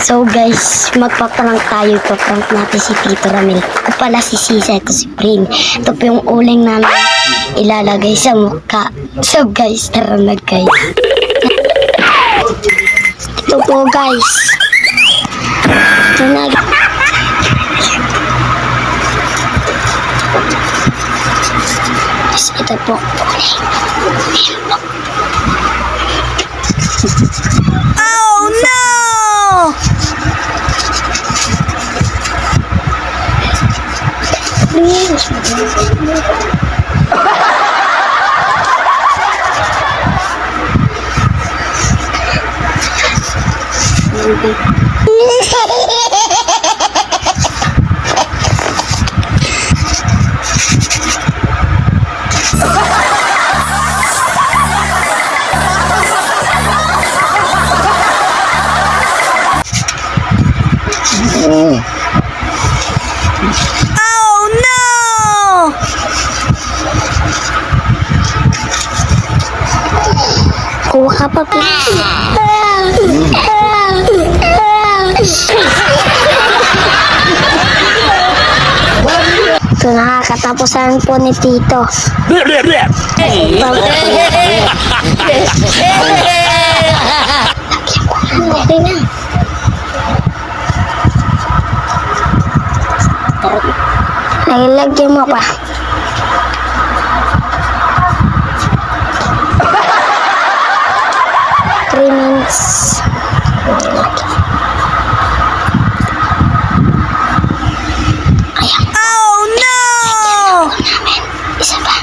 So guys, magpaprank tayo. Ipaprank natin si Tito Ramil. Ako pala si Sisa, ito si Prim. Ito po yung uling namin ilalagay sa mukha. So guys, tara na guys. Ito po guys. Ito na. Ito po. Oh no! Oh no! Kuha ka pa po. Ito nakakatapusan po ni Tito. Okay na. Nalagyan mo pa. Three minutes. Oh no! Isa pa.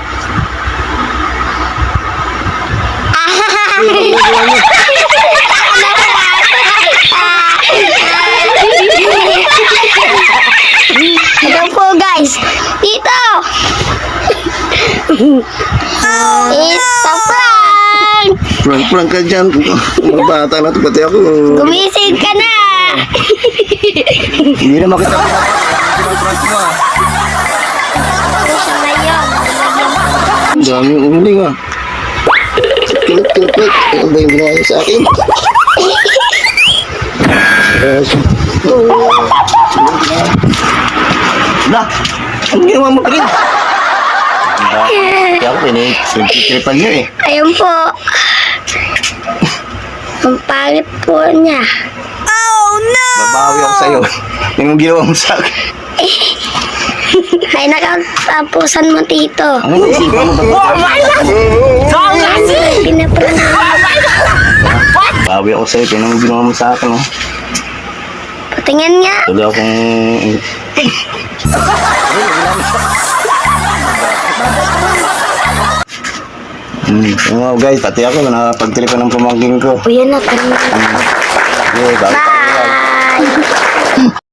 Ito po guys. Dito. It's a prank. Prank ka dyan. Mga bata na ito, pati ako. Gumising ka na. Hindi na makita. Prank mo ah. Siya ngayon. Ang daming uling ah. Kulit. Ano ba yung ginawa niya sa akin? Lah, ang ginawa mo rin? Kaya ako pinagtripan niyo eh. Ayun po. Ang pangit po niya. Oh no! Babawi ako sa'yo. Yung ginawa mo sa akin. Ay, nakatapusan mo, Tito. Ano ba isipan mo ba? Pinaprank mo. Bawi ako sa'yo. Yung ginawa mo sa akin. Oh. Patingin nga. Tuloy akong... guys, pati ako nakapagtripan ng pamangking ko. O yan na, patingin. Okay, bawi tayo. Bye!